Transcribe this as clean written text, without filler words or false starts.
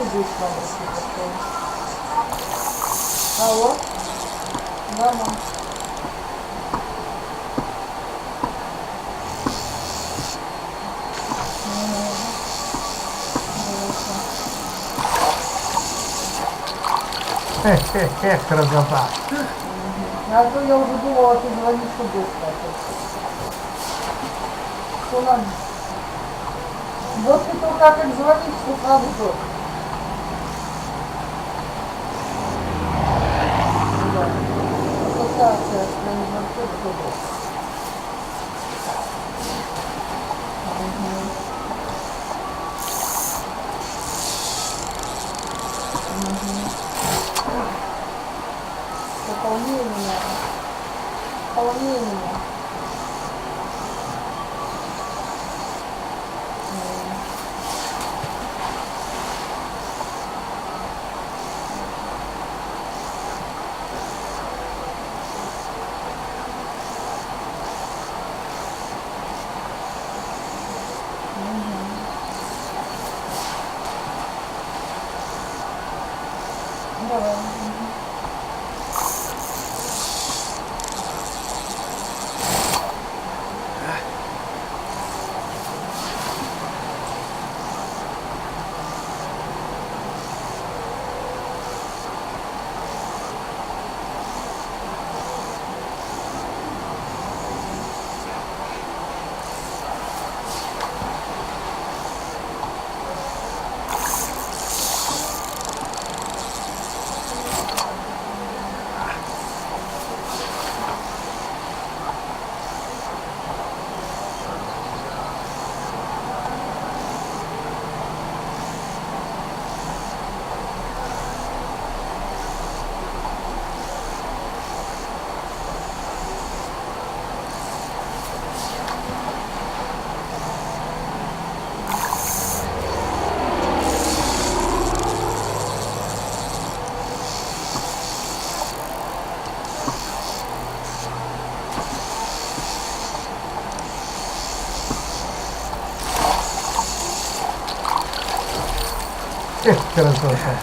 здесь надо что-то. Алло? Да, мам. Эх, красота. А то я уже думала, ты звонишь сюда. Что надо? Вот ты только как звонишь, что сразу же. Да. Ассоциация организации трудов. Пополнение. Пополнение. Давай. Эх, красота.